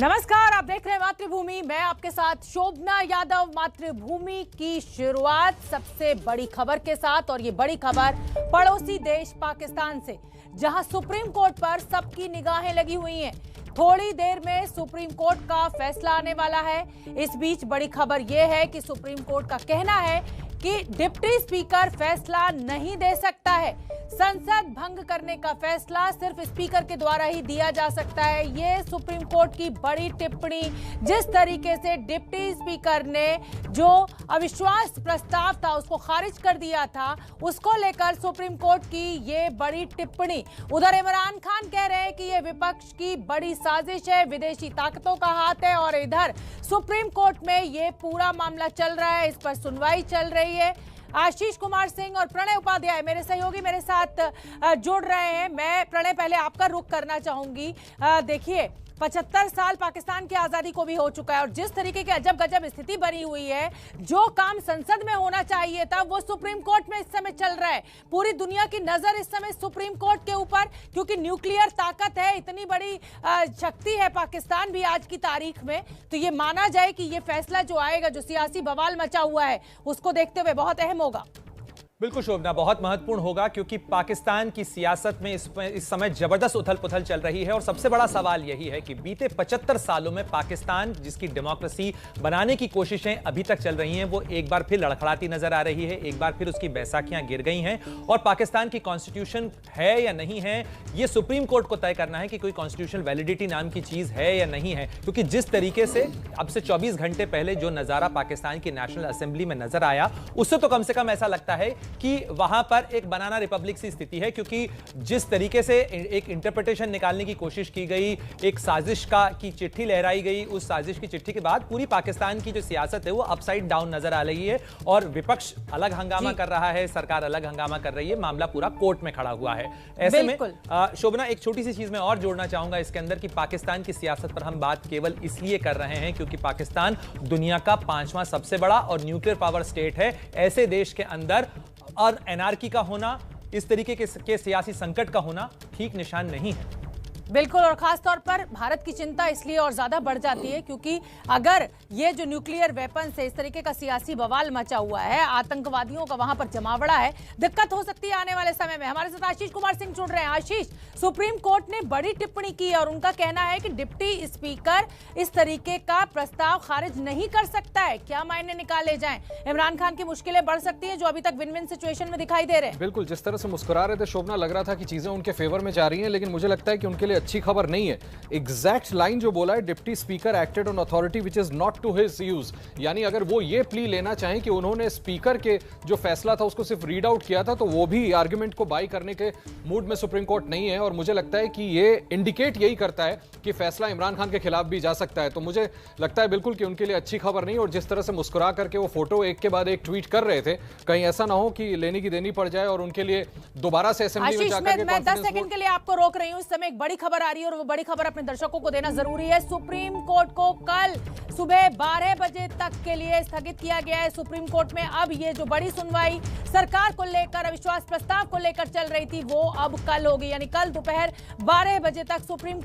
नमस्कार, आप देख रहे हैं मातृभूमि। मैं आपके साथ शोभना यादव। मातृभूमि की शुरुआत सबसे बड़ी खबर के साथ, और ये बड़ी खबर पड़ोसी देश पाकिस्तान से, जहां सुप्रीम कोर्ट पर सबकी निगाहें लगी हुई हैं। थोड़ी देर में सुप्रीम कोर्ट का फैसला आने वाला है। इस बीच बड़ी खबर यह है कि सुप्रीम कोर्ट का कहना है कि डिप्टी स्पीकर फैसला नहीं दे सकता है। संसद भंग करने का फैसला सिर्फ स्पीकर के द्वारा ही दिया जा सकता है। ये सुप्रीम कोर्ट की बड़ी टिप्पणी। जिस तरीके से डिप्टी स्पीकर ने जो अविश्वास प्रस्ताव था उसको खारिज कर दिया था, उसको लेकर सुप्रीम कोर्ट की ये बड़ी टिप्पणी। उधर इमरान खान कह रहे हैं कि ये विपक्ष की बड़ी साजिश है, विदेशी ताकतों का हाथ है, और इधर सुप्रीम कोर्ट में ये पूरा मामला चल रहा है, इस पर सुनवाई चल रही है। आशीष कुमार सिंह और प्रणय उपाध्याय मेरे सहयोगी मेरे साथ जुड़ रहे हैं। मैं प्रणय पहले आपका रुख करना चाहूंगी। देखिए, 75 साल पाकिस्तान की आजादी को भी हो चुका है, और जिस तरीके की अजब गजब स्थिति बनी हुई है, जो काम संसद में होना चाहिए था वो सुप्रीम कोर्ट में इस समय चल रहा है। पूरी दुनिया की नजर इस समय सुप्रीम कोर्ट के ऊपर, क्योंकि न्यूक्लियर ताकत है, इतनी बड़ी शक्ति है पाकिस्तान भी आज की तारीख में। तो ये माना जाए कि ये फैसला जो आएगा, जो सियासी बवाल मचा हुआ है, उसको देखते हुए बहुत अहम होगा। बिल्कुल शोभना, बहुत महत्वपूर्ण होगा, क्योंकि पाकिस्तान की सियासत में इस समय जबरदस्त उथल पुथल चल रही है। और सबसे बड़ा सवाल यही है कि बीते 75 सालों में पाकिस्तान जिसकी डेमोक्रेसी बनाने की कोशिशें अभी तक चल रही हैं, वो एक बार फिर लड़खड़ाती नजर आ रही है। एक बार फिर उसकी बैसाखियां गिर गई हैं, और पाकिस्तान की कॉन्स्टिट्यूशन है या नहीं है, यह सुप्रीम कोर्ट को तय करना है कि कोई कॉन्स्टिट्यूशनल वैलिडिटी नाम की चीज है या नहीं है। क्योंकि जिस तरीके से अब से 24 घंटे पहले जो नजारा पाकिस्तान की नेशनल असेंबली में नजर आया, उससे तो कम से कम ऐसा लगता है कि वहां पर एक बनाना रिपब्लिक सी स्थिति है। क्योंकि जिस तरीके से एक इंटरप्रिटेशन निकालने की कोशिश की गई, एक साजिश की चिट्ठी लहराई गई, उस साजिश की चिट्ठी के बाद पूरी पाकिस्तान की जो सियासत है वो अपसाइड डाउन नजर आ रही है, और विपक्ष अलग हंगामा कर रहा है, सरकार अलग हंगामा कर रही है, मामला पूरा कोर्ट में खड़ा हुआ है। ऐसे में शोभना, एक छोटी सी चीज मैं और जोड़ना चाहूंगा इसके अंदर कि पाकिस्तान की सियासत पर हम बात केवल इसलिए कर रहे हैं क्योंकि पाकिस्तान दुनिया का 5वां सबसे बड़ा और न्यूक्लियर पावर स्टेट है। ऐसे देश के अंदर और एनआरकी का होना, इस तरीके के सियासी संकट का होना ठीक निशान नहीं है। बिल्कुल, और खास तौर पर भारत की चिंता इसलिए और ज्यादा बढ़ जाती है क्योंकि अगर ये जो न्यूक्लियर वेपन से इस तरीके का सियासी बवाल मचा हुआ है, आतंकवादियों का वहां पर जमावड़ा है, दिक्कत हो सकती है आने वाले समय में। हमारे साथ आशीष कुमार सिंह जुड़ रहे हैं। आशीष, सुप्रीम कोर्ट ने बड़ी टिप्पणी की और उनका कहना है कि डिप्टी स्पीकर इस तरीके का प्रस्ताव खारिज नहीं कर सकता है। क्या मायने निकाले जाएं? इमरान खान की मुश्किलें बढ़ सकती है जो अभी तक विन विन सिचुएशन में दिखाई दे रहे हैं। बिल्कुल, जिस तरह से मुस्कुरा रहे थे शोभना, लग रहा था कि चीजें उनके फेवर में जा रही हैं, लेकिन मुझे लगता है कि उनके लिए अच्छी खबर नहीं है। एग्जैक्ट लाइन जो बोला है, deputy speaker acted on authority which is not to his use, यानी अगर वो ये प्ली लेना चाहें कि उन्होंने स्पीकर के जो फैसला था उसको सिर्फ रीड आउट किया था, तो वो भी आर्गुमेंट को बाई करने के मूड में सुप्रीम कोर्ट नहीं है। और मुझे लगता है कि ये इंडिकेट यही करता है कि फैसला इमरान खान के खिलाफ भी जा सकता है। तो मुझे लगता है बिल्कुल कि उनके लिए अच्छी खबर नहीं। और जिस तरह से मुस्कुरा करके वो फोटो एक के बाद एक ट्वीट कर रहे थे, कहीं ऐसा ना हो कि लेने की देनी पड़ जाए और उनके लिए दोबारा से असेंबली में जाकर मैं 10 सेकंड के लिए आपको रोक रही हूं। इस समय एक बड़ी खबर आ रही है और वो बड़ी खबर अपने दर्शकों को देना जरूरी है। सुप्रीम कोर्ट को कल सुबह 12 बजे तक के लिए स्थगित किया गया है। सुप्रीम कोर्ट में अब ये जो बड़ी सुनवाई सरकार को लेकर, अविश्वास प्रस्ताव को लेकर चल रही थी, वो अब कल होगी, यानी कल दोपहर 12 बजे तक सुप्रीम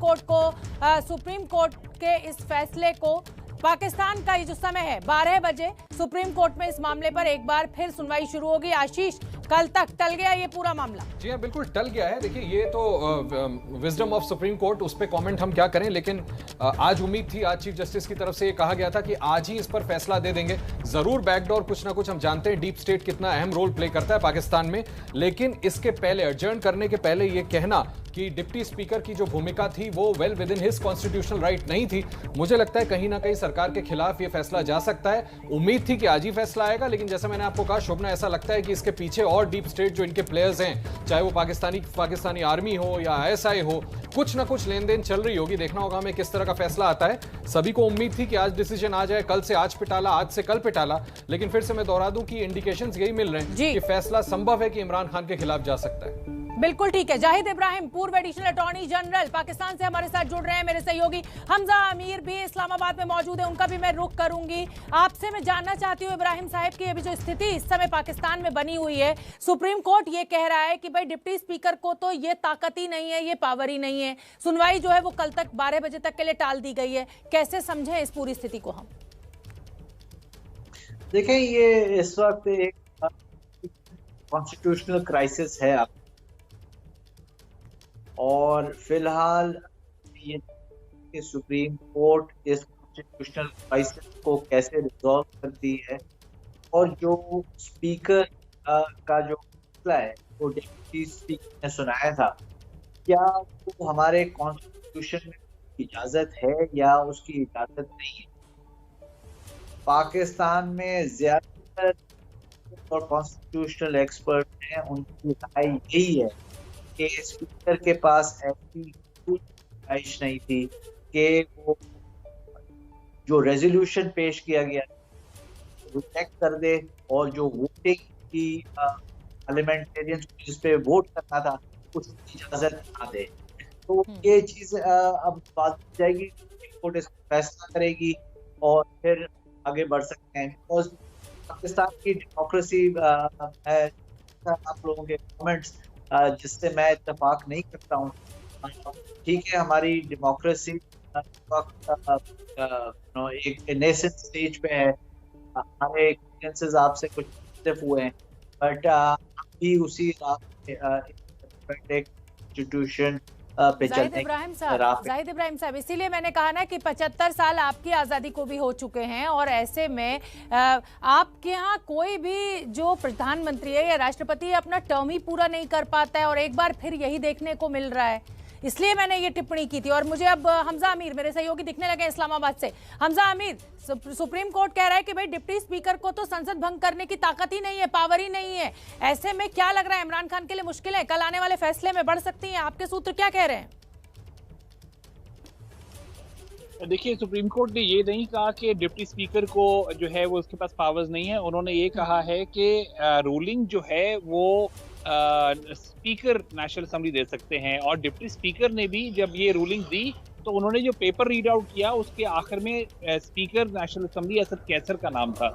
कोर्ट के इस फैसले को, पाकिस्तान का ये जो समय है 12 बजे, सुप्रीम कोर्ट में इस मामले पर एक बार फिर सुनवाई शुरू होगी। आशीष, कल तक टल गया ये पूरा मामला? जी हाँ, बिल्कुल टल गया है। देखिए, ये तो विजडम ऑफ सुप्रीम कोर्ट, उस पर कमेंट हम क्या करें, लेकिन आज उम्मीद थी, आज चीफ जस्टिस की तरफ से ये कहा गया था कि आज ही इस पर फैसला दे देंगे। जरूर बैकडोर कुछ ना कुछ, हम जानते हैं डीप स्टेट कितना अहम रोल प्ले करता है पाकिस्तान में, लेकिन इसके पहले, एडजर्न करने के पहले ये कहना कि डिप्टी स्पीकर की जो भूमिका थी वो well with in his constitutional right नहीं थी, मुझे लगता है कहीं ना कहीं सरकार के खिलाफ ये फैसला जा सकता है। उम्मीद थी कि आज ही फैसला आएगा, लेकिन जैसा मैंने आपको कहा शोभना, ऐसा लगता है कि इसके पीछे और डीप स्टेट जो इनके प्लेयर्स हैं, चाहे वो पाकिस्तानी आर्मी हो या आईएसआई हो, कुछ ना कुछ लेन देन चल रही होगी। देखना होगा हमें किस तरह का फैसला आता है। सभी को उम्मीद थी कि आज डिसीजन आ जाए, कल से आज पे टाला, आज से कल पे टाला, लेकिन फिर से मैं दोहरा दूं कि इंडिकेशंस यही मिल रहे हैं कि फैसला संभव है कि इमरान खान के खिलाफ जा सकता है। बिल्कुल ठीक है। जाहिद इब्राहिम, पूर्व एडिशनल अटॉर्नी जनरल पाकिस्तान से हमारे साथ जुड़ रहे हैं। मेरे सहयोगी हमजा अमीर भी इस्लामाबाद में मौजूद है, उनका भी मैं रुख करूंगी। आपसे मैं जानना चाहती हूँ इब्राहिम साहब की अभी जो स्थिति इस समय पाकिस्तान में बनी हुई है, सुप्रीम कोर्ट ये कह रहा है कि भाई डिप्टी स्पीकर को तो ये ताकत ही नहीं है, ये पावर ही नहीं है। सुनवाई जो है वो कल तक 12 बजे तक के लिए टाल दी गई है। कैसे समझें इस पूरी स्थिति को हम? देखें, ये इस वक्त एक कॉन्स्टिट्यूशनल क्राइसिस है और फिलहाल ये सुप्रीम कोर्ट इस कॉन्स्टिट्यूशनल क्राइसिस को कैसे रिजॉल्व करती है और जो स्पीकर का जो फैसला है वो डिप्टी स्पीकर ने सुनाया था, क्या वो हमारे कॉन्स्टिट्यूशन में इजाजत है या उसकी इजाजत नहीं है। पाकिस्तान में ज्यादातर और कॉन्स्टिट्यूशनल एक्सपर्ट हैं, उनकी राय यही है कि स्पीकर के पास ऐसी कोई गुंजाइश नहीं थी कि वो जो रेजोल्यूशन पेश किया गया रिजेक्ट कर दे और जो वोटिंग की पार्लियामेंटेरियंस जिस पे वोट करना था उसकी इजाजत ना दे। तो ये चीज अब बात जाएगी, कोर्ट इसका फैसला करेगी और फिर आगे बढ़ सकते हैं। बिकॉज पाकिस्तान की डेमोक्रेसी, आप लोगों के कमेंट्स जिससे मैं इत्तेफाक नहीं करता हूँ, ठीक है हमारी डेमोक्रेसी एक नेसेंट स्टेज पे है, हमारे एक्सपीरियंसेस आपसे कुछ मुख्तलिफ हुए हैं, बट अभी उसी इंस्टीट्यूशन जाहिद इब्राहिम साहब, इसीलिए मैंने कहा ना कि 75 साल आपकी आज़ादी को भी हो चुके हैं और ऐसे में आपके यहाँ कोई भी जो प्रधानमंत्री है या राष्ट्रपति अपना टर्म ही पूरा नहीं कर पाता है और एक बार फिर यही देखने को मिल रहा है, इसलिए मैंने ये टिप्पणी की थी। और मुझे अब हमजा अमीर, मेरे सहयोगी दिखने लगे इस्लामाबाद से। हमजा अमीर, सुप्रीम कोर्ट कह रहा है कि भाई डिप्टी स्पीकर को तो संसद भंग करने की ताकत ही नहीं है, पावर ही नहीं है। ऐसे में क्या लग रहा है इमरान खान के लिए मुश्किलें कल आने वाले फैसले में बढ़ सकती हैं? आपके सूत्र क्या कह रहे हैं? देखिए, सुप्रीम कोर्ट ने ये नहीं कहा कि डिप्टी स्पीकर को जो है वो उसके पास पावर्स नहीं है। उन्होंने ये कहा है कि रूलिंग जो है वो स्पीकर नेशनल असेंबली दे सकते हैं। और डिप्टी स्पीकर ने भी जब ये रूलिंग दी तो उन्होंने जो पेपर रीड आउट किया उसके आखिर में speaker national assembly Asad Qaiser का नाम था,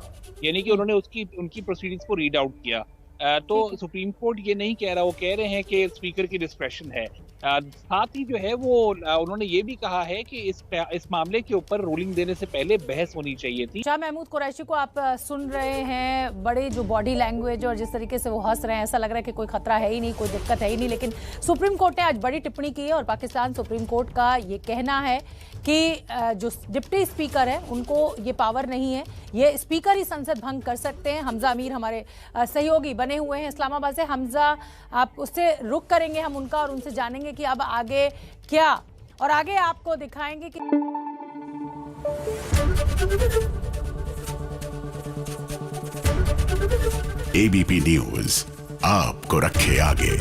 यानी कि उन्होंने उनकी प्रोसीडिंग्स को रीड आउट किया। तो सुप्रीम कोर्ट ये नहीं कह रहा, वो कह रहे हैं कि स्पीकर की डिस्क्रेशन है। साथ ही जो है वो उन्होंने ये भी कहा है कि इस मामले के ऊपर रूलिंग देने से पहले बहस होनी चाहिए थी। शाह महमूद कुरैशी को आप सुन रहे हैं, बड़े जो बॉडी लैंग्वेज और जिस तरीके से वो हंस रहे हैं, ऐसा लग रहा है कि कोई खतरा है ही नहीं, कोई दिक्कत है ही नहीं। लेकिन सुप्रीम कोर्ट ने आज बड़ी टिप्पणी की है और पाकिस्तान सुप्रीम कोर्ट का ये कहना है कि जो डिप्टी स्पीकर है उनको ये पावर नहीं है, ये स्पीकर ही संसद भंग कर सकते हैं। हमजा अमीर हमारे सहयोगी बने हुए हैं इस्लामाबाद से। हमजा, आप उससे रुख करेंगे हम उनका और उनसे जानेंगे कि अब आगे क्या, और आगे आपको दिखाएंगे कि एबीपी न्यूज आपको रखे आगे।